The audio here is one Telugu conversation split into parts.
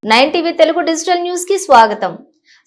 9 టీవీ తెలుగు డిజిటల్ న్యూస్ కి స్వాగతం.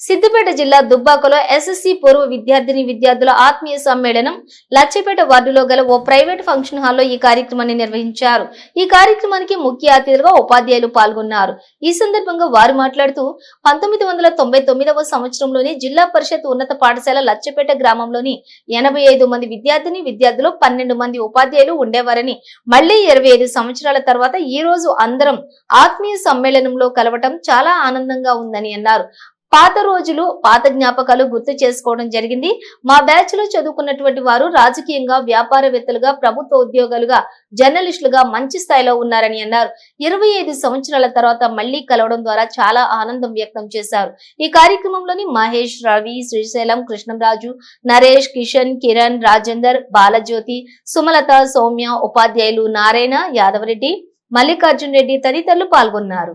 సిద్దిపేట జిల్లా దుబ్బాకలో ఎస్ఎస్సి పూర్వ విద్యార్థుల ఆత్మీయ సమ్మేళనం లచ్చపేట వార్డులో గల ఓ ప్రైవేట్ ఫంక్షన్ హాల్లో ఈ కార్యక్రమాన్ని నిర్వహించారు. ఈ కార్యక్రమానికి ముఖ్య అతిథులుగా ఉపాధ్యాయులు పాల్గొన్నారు. ఈ సందర్భంగా వారు మాట్లాడుతూ 1999వ సంవత్సరంలోని జిల్లా పరిషత్ ఉన్నత పాఠశాల లచ్చపేట గ్రామంలోని 85 మంది విద్యార్థులు 12 మంది ఉపాధ్యాయులు ఉండేవారని, మళ్లీ 25 సంవత్సరాల తర్వాత ఈ రోజు అందరం ఆత్మీయ సమ్మేళనంలో కలవటం చాలా ఆనందంగా ఉందని అన్నారు. పాత రోజులు, పాత జ్ఞాపకాలు గుర్తు చేసుకోవడం జరిగింది. మా బ్యాచ్ లో చదువుకున్నటువంటి వారు రాజకీయంగా, వ్యాపారవేత్తలుగా, ప్రభుత్వ ఉద్యోగాలుగా, జర్నలిస్టులుగా మంచి స్థాయిలో ఉన్నారని అన్నారు. 25 సంవత్సరాల తర్వాత మళ్లీ కలవడం ద్వారా చాలా ఆనందం వ్యక్తం చేశారు. ఈ కార్యక్రమంలోని మహేష్, రవి, శ్రీశైలం, కృష్ణంరాజు, నరేష్, కిషన్, కిరణ్, రాజేందర్, బాలజ్యోతి, సుమలత, సౌమ్య, ఉపాధ్యాయులు నారాయణ, యాదవరెడ్డి, మల్లికార్జున్ రెడ్డి తదితరులు పాల్గొన్నారు.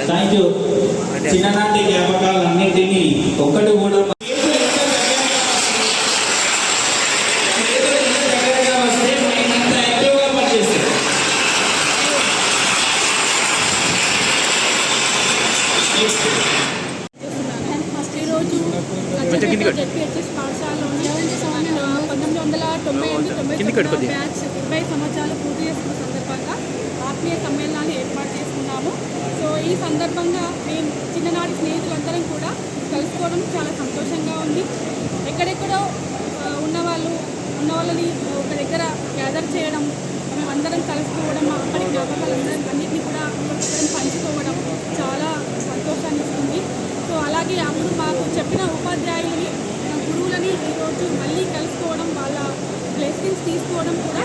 Thank you. చిన్ననాటి జ్ఞాపకాలన్నింటినీ ఒక్కటి కూడా పాఠశాలలో 1998 బ్యాచ్ 20 సంవత్సరాలు పూర్తి చేసుకున్న సందర్భంగా ఆత్మీయ సమ్మేళనాన్ని ఏర్పాటు చేసుకున్నాము. సో ఈ సందర్భంగా మేము చిన్ననాటి స్నేహితులందరం కూడా కలుసుకోవడం చాలా సంతోషంగా ఉంది. ఎక్కడెక్కడో ఉన్న వాళ్ళని ఒక దగ్గర గ్యాదర్ చేయడం, మేమందరం కలుసుకోవడం, మా అప్పటి జ్ఞాపకాలన్నింటినీ కూడా ఒకరిని పంచుకోవడం చాలా సంతోషాన్ని ఇస్తుంది. సో అలాగే అప్పుడు మాకు చెప్పిన ఉపాధ్యాయులని, గురువులని ఈరోజు మళ్ళీ కలుసుకోవడం, వాళ్ళ బ్లెస్సింగ్స్ తీసుకోవడం కూడా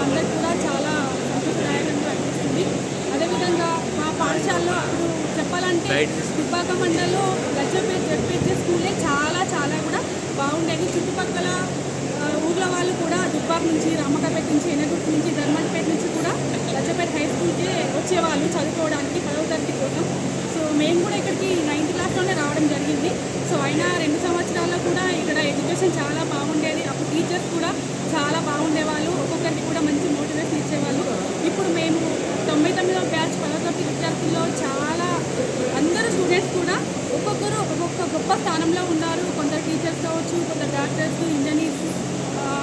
అందరికి కూడా చాలా సంతోషదాయకంగా అనిపిస్తుంది. అదేవిధంగా మా పాఠశాలలో అప్పుడు చెప్పాలంటే దుబ్బాక మండలంలో లచ్చపేట జడ్పీహెచ్ స్కూలే చాలా కూడా బాగుండేది. చుట్టుపక్కల ఊర్ల వాళ్ళు కూడా దుబ్బాక నుంచి, రామకపేట నుంచి, ఎనగుర్తి నుంచి, ధర్మపేట నుంచి కూడా లచ్చపేట హై స్కూల్కి వచ్చేవాళ్ళు చదువుకోవడానికి 10వ తరగతి కోసం. సో మేము కూడా ఇక్కడికి 9th క్లాస్లోనే రావడం జరిగింది. సో అయినా 2 సంవత్సరాల్లో కూడా ఇక్కడ ఎడ్యుకేషన్ చాలా బాగుండేది. అప్పుడు టీచర్స్ కూడా చాలా బాగుండేవాళ్ళు, ఒక్కొక్కరికి కూడా మంచి మోటివేషన్ ఇచ్చేవాళ్ళు. ఇప్పుడు మేము 99వ బ్యాచ్ 10వ తరగతి విద్యార్థుల్లో చాలా అందరూ స్టూడెంట్స్ కూడా ఒక్కొక్కరు ఒక్కొక్క గొప్ప స్థానంలో ఉన్నారు. కొందరు టీచర్స్ కావచ్చు, కొందరు డాక్టర్స్, ఇంజనీర్స్,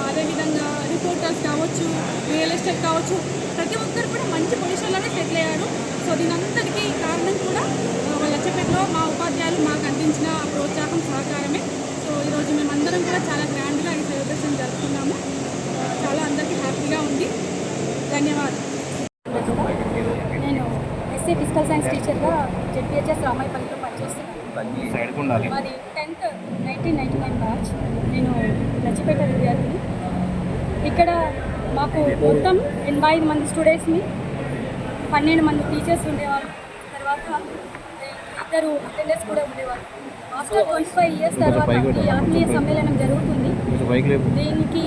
అదేవిధంగా రిపోర్టర్స్ కావచ్చు, రియల్ ఎస్టేట్ కావచ్చు, ప్రతి ఒక్కరు కూడా మంచి పొజిషన్లోనే సెటిల్ అయ్యారు. సో దీనంతటికీ కారణం కూడా లచ్చపేటలో మా ఉపాధ్యాయులు మాకు అందించిన ప్రోత్సాహం, సహకారమే. సో ఈరోజు మేమందరం కూడా చాలా గ్రాండ్గా ఈ సెలబ్రేషన్ జరుపుకున్నాము. చాలా అందరికీ హ్యాపీగా ఉంది. ధన్యవాదాలు. నేను ఎస్సీ ఫిజికల్ సైన్స్ టీచర్గా జెడ్పీహెచ్ఎస్ రామాయపల్లిలో పనిచేస్తున్నాను. మాది 10th 1999 బ్యాచ్. నేను లచ్చపేట విద్యార్థిని. ఇక్కడ మాకు మొత్తం 85 మంది స్టూడెంట్స్ని, 12 మంది టీచర్స్ ఉండేవాళ్ళు. తర్వాత 2 అటెండర్స్ కూడా ఉండేవాళ్ళు. ఆఫ్టర్ 25 ఇయర్స్ తర్వాత ఈ ఆత్మీయ సమ్మేళనం జరుగుతుంది. దీనికి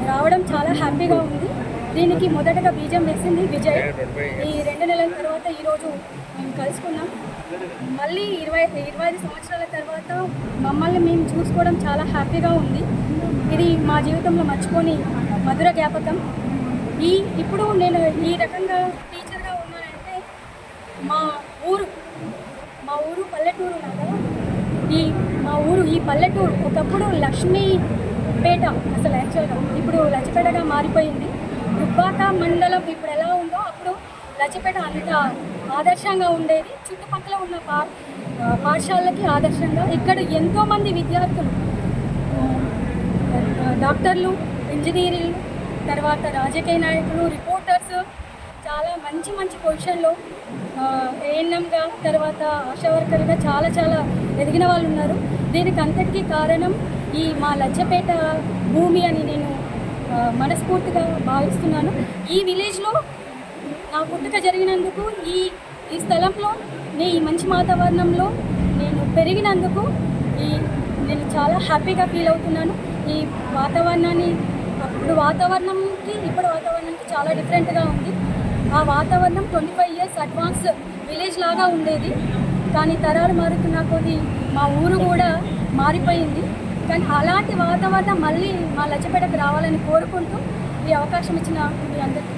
రావడం చాలా హ్యాపీగా ఉంది. దీనికి మొదటగా బీజం వేసింది విజయ్. ఈ 2 నెలల తర్వాత ఈరోజు మేము కలుసుకున్నాం. మళ్ళీ 25 సంవత్సరాల తర్వాత మమ్మల్ని మేము చూసుకోవడం చాలా హ్యాపీగా ఉంది. ఇది మా జీవితంలో మర్చిపోని మధుర జ్ఞాపకం. ఇప్పుడు నేను ఈ రకంగా టీచర్గా ఉన్నానంటే మా ఊరు పల్లెటూరు లాగా. మా ఊరు ఈ పల్లెటూరు ఒకప్పుడు లక్ష్మీపేట, అసలు యాక్చువల్గా ఇప్పుడు లచ్చపేటగా మారిపోయింది. దుబ్బాక మండలం ఇప్పుడు ఎలా ఉందో అప్పుడు లచ్చపేట అంత ఆదర్శంగా ఉండేది. చుట్టుపక్కల ఉన్న పాఠశాలకి ఆదర్శంగా. ఇక్కడ ఎంతోమంది విద్యార్థులు, డాక్టర్లు, ఇంజనీర్లు, తర్వాత రాజకీయ నాయకులు, రిపోర్టర్స్, చాలా మంచి పొజిషన్లో ఏఎన్ఎంగా, తర్వాత ఆశా వర్కర్గా చాలా ఎదిగిన వాళ్ళు ఉన్నారు. దీనికి అంతటికీ కారణం ఈ మా లచ్చపేట భూమి అని నేను మనస్ఫూర్తిగా భావిస్తున్నాను. ఈ విలేజ్లో నా పుట్టుక జరిగినందుకు, ఈ స్థలంలో, ఈ మంచి వాతావరణంలో నేను పెరిగినందుకు నేను చాలా హ్యాపీగా ఫీల్ అవుతున్నాను. ఈ వాతావరణాన్ని అప్పుడు వాతావరణంకి ఇప్పుడు వాతావరణంకి చాలా డిఫరెంట్గా ఉంది. ఆ వాతావరణం 25 ఇయర్స్ అడ్వాన్స్ విలేజ్ లాగా ఉండేది. కానీ తరాలు మారుతున్న కొద్దీ మా ఊరు కూడా మారిపోయింది. కానీ అలాంటి వాతావరణం మళ్ళీ మా లచ్చపేటకు రావాలని కోరుకుంటూ ఈ అవకాశం ఇచ్చిన మీ అందరికీ